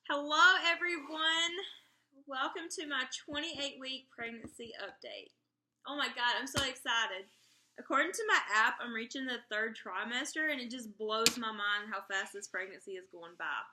Hello, everyone. Welcome to my 28-week pregnancy update. Oh my God, I'm so excited. According to my app, I'm reaching the third trimester, and it just blows my mind how fast this pregnancy is going by.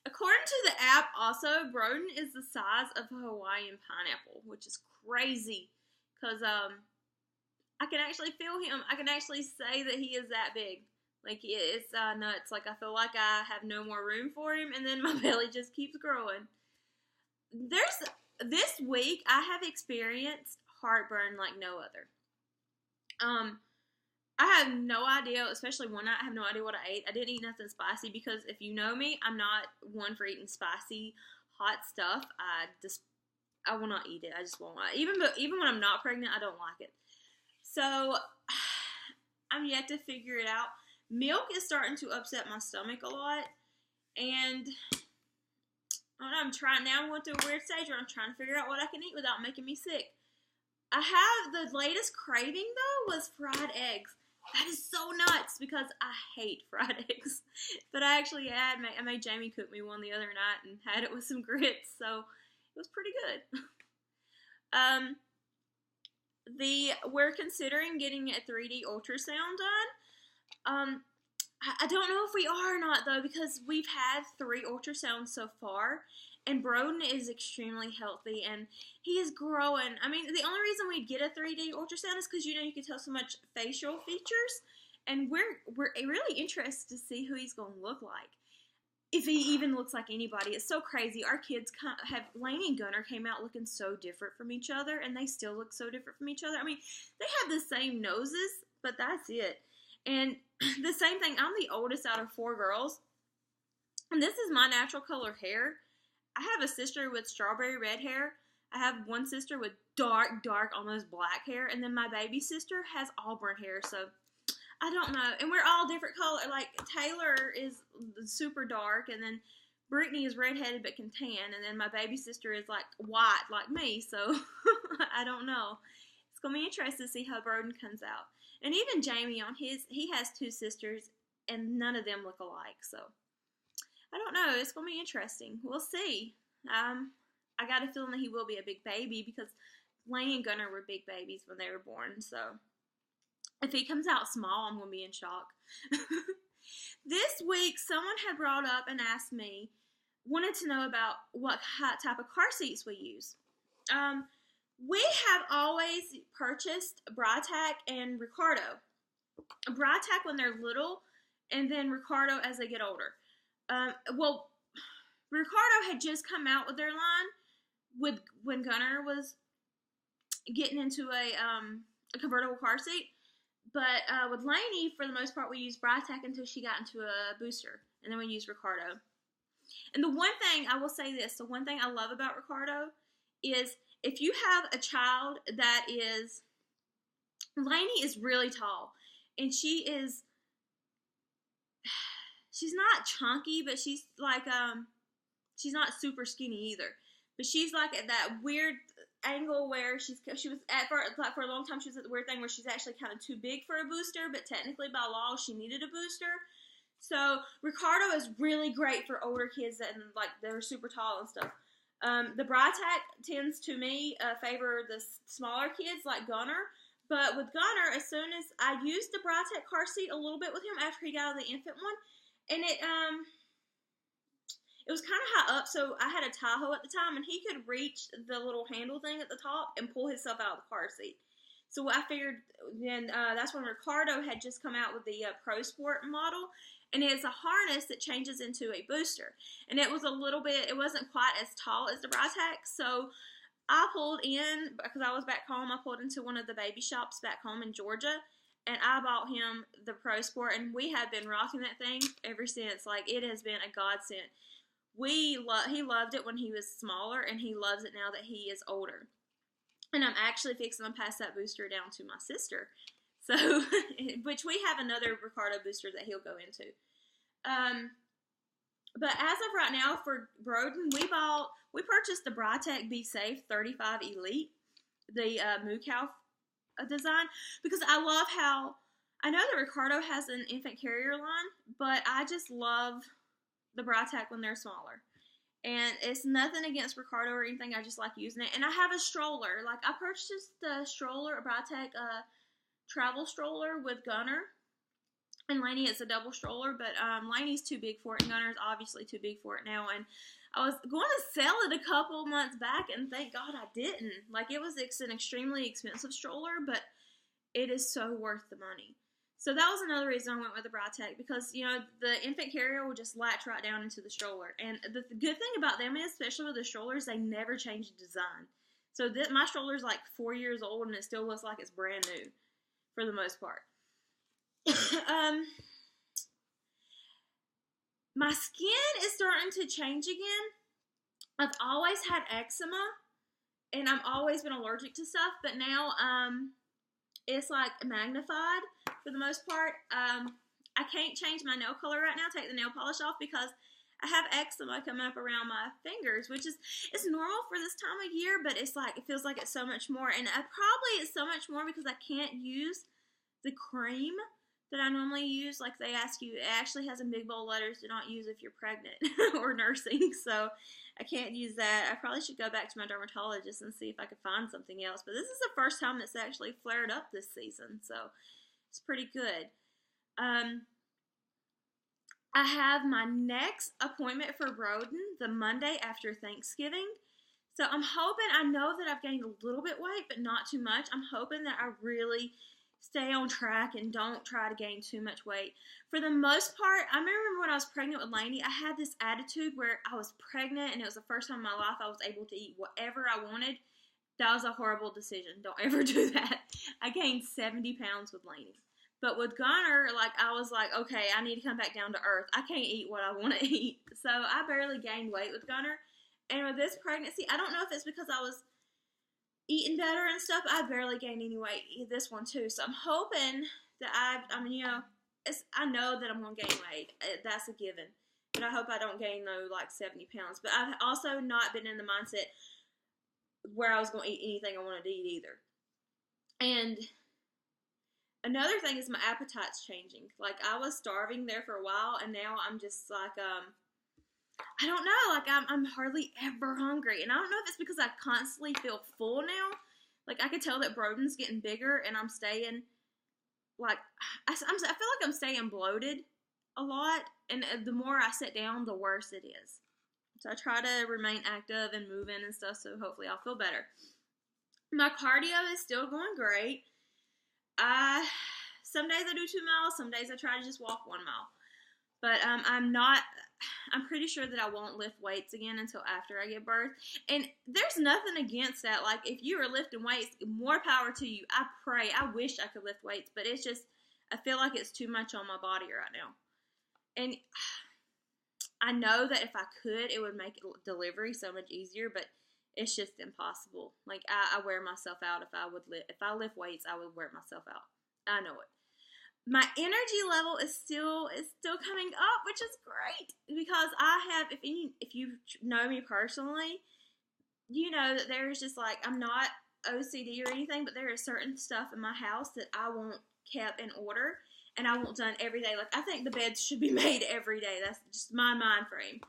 According to the app, also, Broden is the size of a Hawaiian pineapple, which is crazy because I can actually feel him. I can actually say that he is that big. Like, it's nuts. Like, I feel like I have no more room for him, and then my belly just keeps growing. This week, I have experienced heartburn like no other. I have no idea, especially one night, I have no idea what I ate. I didn't eat nothing spicy because if you know me, I'm not one for eating spicy, hot stuff. I will not eat it. I just won't. Even when I'm not pregnant, I don't like it. So, I'm yet to figure it out. Milk is starting to upset my stomach a lot, and I don't know, I'm going through a weird stage where I'm trying to figure out what I can eat without making me sick. I have, the latest craving, though, was fried eggs. That is so nuts, because I hate fried eggs. But I actually I made Jamie cook me one the other night and had it with some grits, so it was pretty good. We're considering getting a 3D ultrasound done. I don't know if we are or not, though, because we've had 3 ultrasounds so far, and Broden is extremely healthy, and he is growing. I mean, the only reason we'd get a 3D ultrasound is because, you can tell so much facial features, and we're really interested to see who he's going to look like. If he even looks like anybody. It's so crazy. Our kids Lainey and Gunnar came out looking so different from each other, and they still look so different from each other. I mean, they have the same noses, but that's it. And the same thing, I'm the oldest out of 4 girls, and this is my natural color hair. I have a sister with strawberry red hair. I have one sister with dark, almost black hair, and then my baby sister has auburn hair, so I don't know. And we're all different color. Like, Taylor is super dark, and then Brittany is redheaded but can tan, and then my baby sister is, like, white like me, so I don't know. It's going to be interesting to see how Broden comes out. And even Jamie, he has 2 sisters, and none of them look alike, so I don't know. It's going to be interesting. We'll see. I got a feeling that he will be a big baby because Lainey and Gunnar were big babies when they were born, so if he comes out small, I'm going to be in shock. This week, someone had brought up and asked me, wanted to know about what type of car seats we use. We have always purchased Britac and Ricardo. Britac when they're little, and then Ricardo as they get older. Ricardo had just come out with their line when Gunnar was getting into a convertible car seat. But with Lainey, for the most part, we used Britac until she got into a booster, and then we used Ricardo. And the one thing, I will say this, the one thing I love about Ricardo is if you have a child that is, Lainey is really tall, and she's not chunky, but she's like, she's not super skinny either, but she's like at that weird angle where she was for a long time, she was at the weird thing where she's actually kind of too big for a booster, but technically by law, she needed a booster. So Ricardo is really great for older kids that, like, they're super tall and stuff. The Britac tends to favor the smaller kids like Gunnar, but with Gunnar, as soon as I used the Britac car seat a little bit with him after he got out of the infant one, and it was kind of high up, so I had a Tahoe at the time, and he could reach the little handle thing at the top and pull himself out of the car seat. So I figured, then that's when Ricardo had just come out with the Pro Sport model, and it's a harness that changes into a booster. And it wasn't quite as tall as the Britac, so I pulled in, because I was back home, I pulled into one of the baby shops back home in Georgia, and I bought him the Pro Sport, and we have been rocking that thing ever since. Like, it has been a godsend. He loved it when he was smaller, and he loves it now that he is older. And I'm actually fixing to pass that booster down to my sister. So, which we have another Ricardo booster that he'll go into. But as of right now, for Broden, we purchased the Britac Be Safe 35 Elite, the Moo Cow design, because I love how, I know that Ricardo has an infant carrier line, but I just love the Britac when they're smaller. And it's nothing against Ricardo or anything. I just like using it. And I have a stroller. Like, I purchased the stroller, a Britac travel stroller with Gunner. And Lainey, it's a double stroller, but Lainey's too big for it, and Gunner's obviously too big for it now. And I was going to sell it a couple months back, and thank God I didn't. Like, it's an extremely expensive stroller, but it is so worth the money. So that was another reason I went with the Britac, because, you know, the infant carrier will just latch right down into the stroller. And the good thing about them is, especially with the strollers, they never change the design. So my stroller's like 4 years old, and it still looks like it's brand new for the most part. My skin is starting to change again. I've always had eczema, and I've always been allergic to stuff, but now it's like magnified for the most part. I can't change my nail color right now, take the nail polish off, because I have eczema coming up around my fingers, which it's normal for this time of year, but it's like, it feels like it's so much more. And it's so much more because I can't use the cream that I normally use. Like, they ask you, it actually has in big bold letters, do not use if you're pregnant or nursing, so I can't use that. I probably should go back to my dermatologist and see if I could find something else, but this is the first time it's actually flared up this season, so it's pretty good. I have my next appointment for Broden the Monday after Thanksgiving, so I'm hoping, I know that I've gained a little bit weight, but not too much. I'm hoping that I really stay on track and don't try to gain too much weight. For the most part, I remember when I was pregnant with Lainey, I had this attitude where I was pregnant and it was the first time in my life I was able to eat whatever I wanted. That was a horrible decision. Don't ever do that. I gained 70 pounds with Lainey. But with Gunner, like, I was like, okay, I need to come back down to earth. I can't eat what I want to eat. So I barely gained weight with Gunner. And with this pregnancy, I don't know if it's because I was eating better and stuff, I barely gained any weight this one too. So I'm hoping that I know that I'm going to gain weight. That's a given. But I hope I don't gain, like 70 pounds. But I've also not been in the mindset where I was going to eat anything I wanted to eat either. And another thing is my appetite's changing. Like, I was starving there for a while, and now I'm just like, I don't know, like, I'm hardly ever hungry, and I don't know if it's because I constantly feel full now. Like, I could tell that Broden's getting bigger, and I'm staying, like, I feel like I'm staying bloated a lot, and the more I sit down, the worse it is. So I try to remain active and moving and stuff, so hopefully I'll feel better. My cardio is still going great. Some days I do 2 miles, some days I try to just walk 1 mile. But I'm pretty sure that I won't lift weights again until after I give birth. And there's nothing against that. Like, if you are lifting weights, more power to you. I wish I could lift weights, but it's just, I feel like it's too much on my body right now. And I know that if I could, it would make delivery so much easier, but it's just impossible. Like, I wear myself out. If I lift weights, I would wear myself out. I know it. My energy level is still coming up, which is great, because I have, if you know me personally, you know that there's just, like, I'm not OCD or anything, but there is certain stuff in my house that I want kept in order, and I want done every day. Like, I think the beds should be made every day. That's just my mind frame.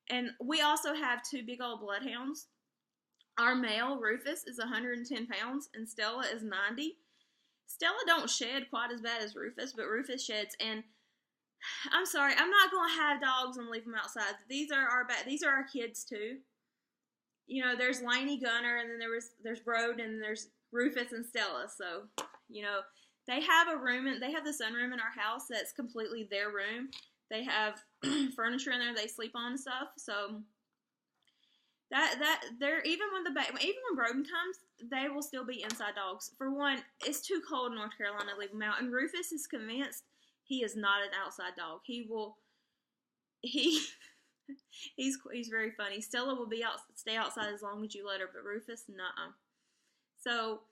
And we also have 2 big old bloodhounds. Our male, Rufus, is 110 pounds, and Stella is 90. Stella don't shed quite as bad as Rufus, but Rufus sheds, and I'm sorry, I'm not going to have dogs and leave them outside. These are our kids too. You know, there's Lainey, Gunner, and then there's Broden, and there's Rufus and Stella. So, you know, they have a room, and they have the sunroom in our house that's completely their room. They have furniture in there they sleep on and stuff. So that they're even when Broden comes, they will still be inside dogs. For one, it's too cold in North Carolina to leave them out, and Rufus is convinced he is not an outside dog. He's very funny. Stella will stay outside as long as you let her, but Rufus, nuh-uh. So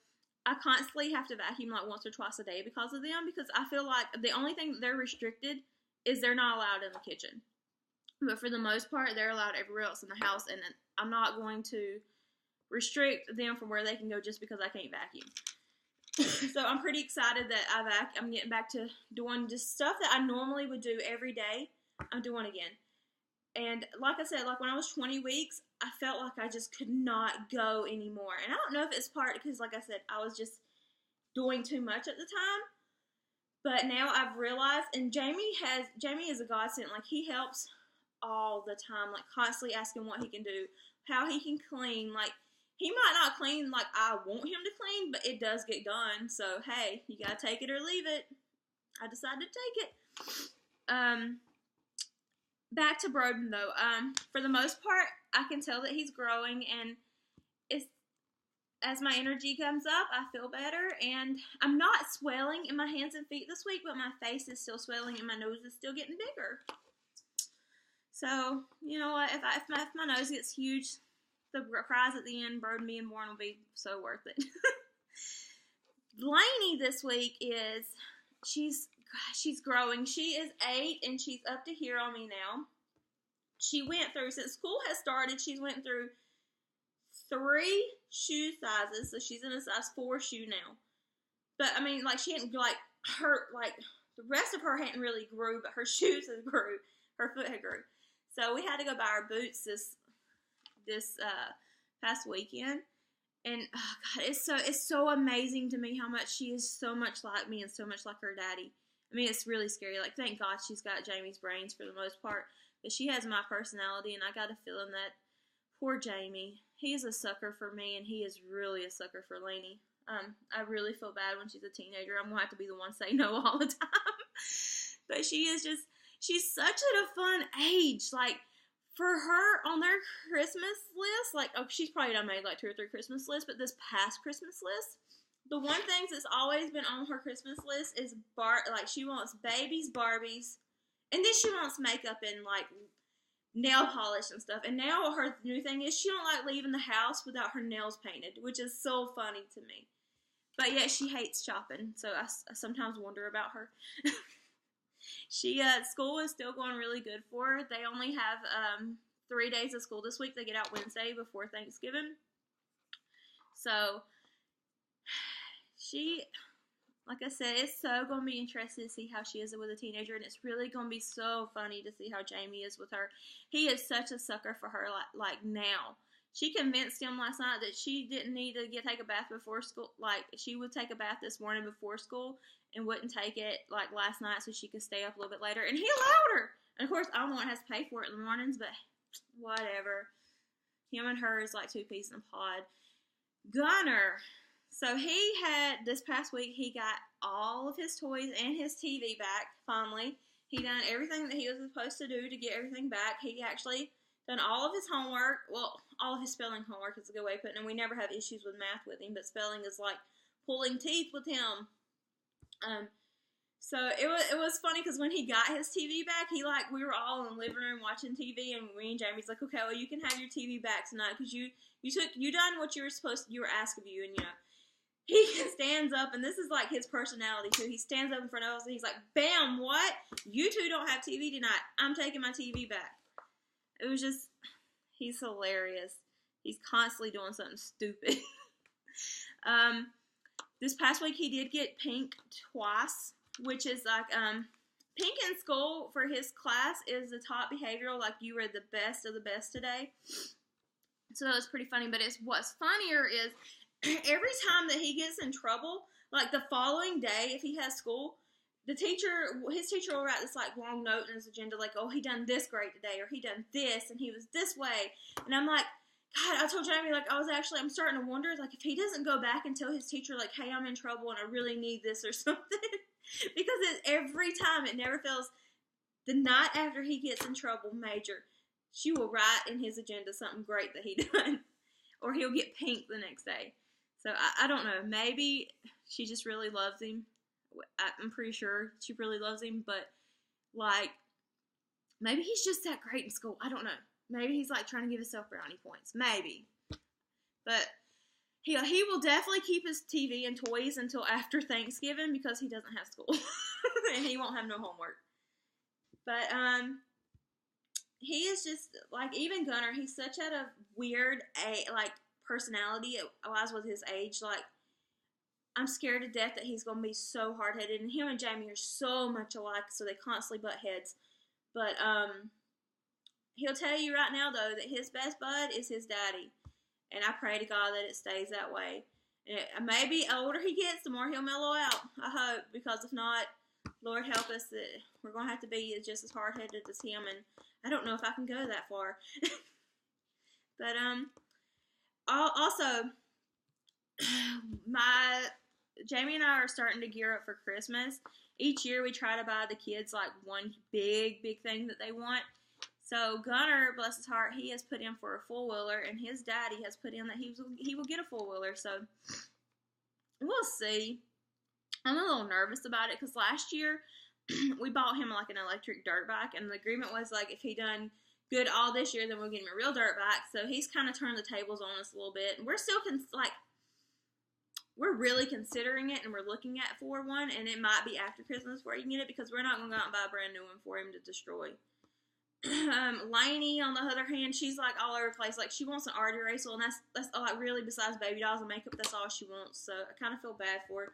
I constantly have to vacuum like once or twice a day because of them, because I feel like the only thing they're restricted is they're not allowed in the kitchen. But for the most part, they're allowed everywhere else in the house, and I'm not going to restrict them from where they can go just because I can't vacuum. So I'm pretty excited that I'm getting back to doing just stuff that I normally would do every day. I'm doing again. And like I said, like when I was 20 weeks, I felt like I just could not go anymore. And I don't know if it's part because, like I said, I was just doing too much at the time. But now I've realized, and Jamie is a godsend. Like he helps all the time, like constantly asking what he can do, how he can clean. Like he might not clean like I want him to clean, but it does get done. So hey, you gotta take it or leave it. I decided to take it. Back to Broden though. For the most part, I can tell that he's growing, and it's as my energy comes up, I feel better, and I'm not swelling in my hands and feet this week, but my face is still swelling and my nose is still getting bigger. So, you know what, if my nose gets huge, the prize at the end, Broden being born, will be so worth it. Lainey this week she's growing. She is 8, and she's up to here on me now. She went through, since school has started, she's went through 3 shoe sizes, so she's in a size 4 shoe now. But I mean, like she hadn't the rest of her hadn't really grew, but her shoes had grew, her foot had grew. So we had to go buy her boots this past weekend, and oh God, it's so amazing to me how much she is so much like me and so much like her daddy. I mean, it's really scary. Like, thank God she's got Jamie's brains for the most part, but she has my personality, and I got a feeling that poor Jamie, he's a sucker for me, and he is really a sucker for Lainey. I really feel bad when she's a teenager. I'm going to have to be the one saying no all the time. But she's such at a fun age. Like, for her, on their Christmas list, like, oh, she's probably done made like 2 or 3 Christmas lists, but this past Christmas list, the one thing that's always been on her Christmas list is, like, she wants babies, Barbies, and then she wants makeup and, like, nail polish and stuff. And now her new thing is she don't like leaving the house without her nails painted, which is so funny to me. But yet she hates shopping, so I sometimes wonder about her. School is still going really good for her. They only have 3 days of school this week. They get out Wednesday before Thanksgiving. So like I said, it's so going to be interesting to see how she is with a teenager, and it's really going to be so funny to see how Jamie is with her. He is such a sucker for her, like now. She convinced him last night that she didn't need to take a bath before school. Like, she would take a bath this morning before school and wouldn't take it, like, last night so she could stay up a little bit later. And he allowed her. And, of course, I'm the one that has to pay for it in the mornings, but whatever. Him and her is like 2 peas in a pod. Gunner. So this past week, he got all of his toys and his TV back, finally. He done everything that he was supposed to do to get everything back. He actually done all of his homework. Well, all of his spelling homework is a good way of putting it. And we never have issues with math with him, but spelling is like pulling teeth with him. So it was funny because when he got his TV back, we were all in the living room watching TV, and me and Jamie's like, okay, well, you can have your TV back tonight because you done what you were asked of you, and you know. He stands up, and this is like his personality too. He stands up in front of us, and he's like, bam, what? You two don't have TV tonight. I'm taking my TV back. It was just, he's hilarious. He's constantly doing something stupid. This past week, he did get pink twice, which is like, pink in school for his class is the top behavioral, like you were the best of the best today. So that was pretty funny, but what's funnier is, every time that he gets in trouble, like the following day, if he has school, his teacher will write this like long note in his agenda, like, oh, he done this great today, or he done this, and he was this way. And I'm like, God, I told Jamie, like, I'm starting to wonder, like, if he doesn't go back and tell his teacher, like, hey, I'm in trouble and I really need this or something. Because every time, it never fails. The night after he gets in trouble, major, she will write in his agenda something great that he done. Or he'll get pink the next day. So, I don't know. Maybe she just really loves him. I'm pretty sure she really loves him. But, like, maybe he's just that great in school. I don't know. Maybe he's, like, trying to give himself brownie points. Maybe. But he will definitely keep his TV and toys until after Thanksgiving because he doesn't have school. And he won't have no homework. But, he is just, like, even Gunner, he's such at a weird, personality wise with his age. Like, I'm scared to death that he's going to be so hard-headed, and him and Jamie are so much alike, so they constantly butt heads. But he'll tell you right now, though, that his best bud is his daddy. And I pray to God that it stays that way. And maybe the older he gets, the more he'll mellow out. I hope, because if not, Lord help us, that we're going to have to be just as hard-headed as him. And I don't know if I can go that far. But also, Jamie and I are starting to gear up for Christmas. Each year we try to buy the kids like one big thing that they want. So Gunner, bless his heart, he has put in for a four-wheeler, and his daddy has put in that he will get a four-wheeler. So we'll see. I'm a little nervous about it because last year we bought him like an electric dirt bike, and the agreement was like if he done good all this year, then we'll get him a real dirt bike. So he's kind of turned the tables on us a little bit, and we're still we're really considering it, and we're looking at for one, and it might be after Christmas before he can get it, because we're not going to go out and buy a brand new one for him to destroy. Lainey, on the other hand, she's like all over the place. Like, she wants an arty racer, and that's like really, besides baby dolls and makeup, that's all she wants. So I kind of feel bad for her.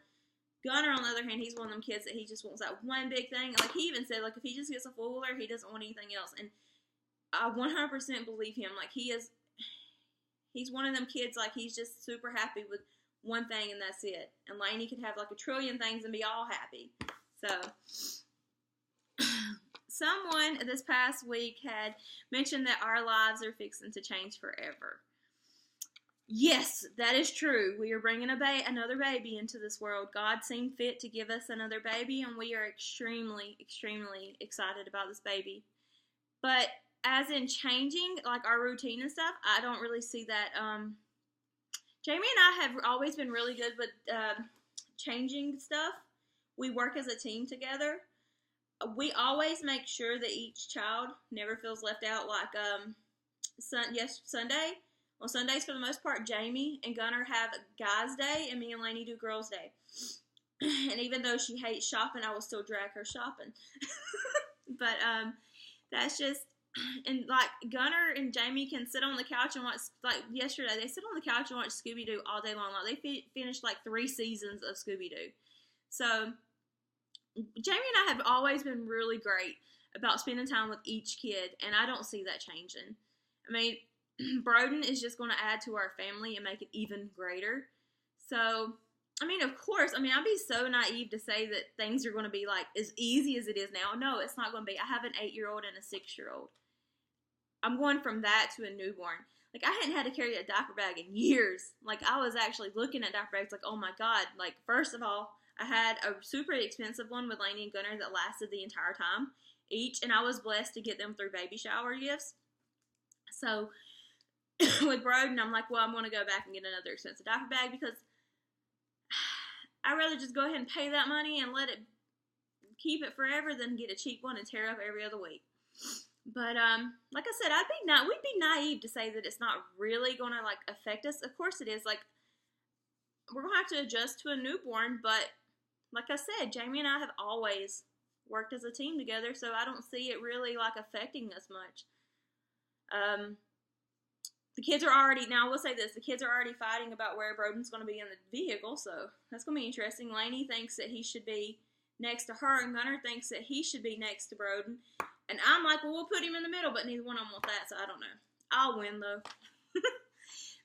Gunner, on the other hand, he's one of them kids that he just wants that one big thing. Like, he even said, like, if he just gets a four-wheeler, he doesn't want anything else. And I 100% believe him. Like, he's one of them kids, like, he's just super happy with one thing, and that's it. And Lainey could have like a trillion things and be all happy. So someone this past week had mentioned that our lives are fixing to change forever. Yes, that is true. We are bringing another baby into this world. God seemed fit to give us another baby, and we are extremely excited about this baby. But as in changing like our routine and stuff, I don't really see that. Jamie and I have always been really good with changing stuff. We work as a team together. We always make sure that each child never feels left out. Like Sunday. On Sundays, for the most part, Jamie and Gunner have guys' day, and me and Lainey do girls' day. And even though she hates shopping, I will still drag her shopping. But that's just. And, like, Gunner and Jamie can sit on the couch and watch, like, yesterday, they sit on the couch and watch Scooby-Doo all day long. Like, they finished, like, 3 seasons of Scooby-Doo. So, Jamie and I have always been really great about spending time with each kid, and I don't see that changing. I mean, Broden is just going to add to our family and make it even greater. So, I mean, of course, I'd be so naive to say that things are going to be, like, as easy as it is now. No, it's not going to be. I have an 8-year-old and a 6-year-old. I'm going from that to a newborn. Like, I hadn't had to carry a diaper bag in years. Like, I was actually looking at diaper bags like, oh my God. Like, first of all, I had a super expensive one with Lainey and Gunner that lasted the entire time each, and I was blessed to get them through baby shower gifts. So, with Broden, I'm like, well, I'm going to go back and get another expensive diaper bag, because I'd rather just go ahead and pay that money and let it keep it forever than get a cheap one and tear up every other week. But, like I said, we'd be naive to say that it's not really going to, like, affect us. Of course it is. Like, we're going to have to adjust to a newborn, but, like I said, Jamie and I have always worked as a team together, so I don't see it really, like, affecting us much. The kids are already, now I will say this, the kids are already fighting about where Broden's going to be in the vehicle, so that's going to be interesting. Lainey thinks that he should be next to her, and Gunner thinks that he should be next to Broden. And I'm like, well, we'll put him in the middle, but neither one of them want that, so I don't know. I'll win, though.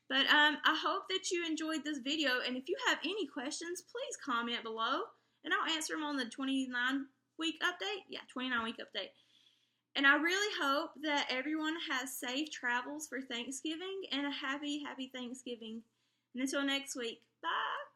But I hope that you enjoyed this video, and if you have any questions, please comment below, and I'll answer them on the 29-week update. Yeah, 29-week update. And I really hope that everyone has safe travels for Thanksgiving, and a happy Thanksgiving. And until next week, bye!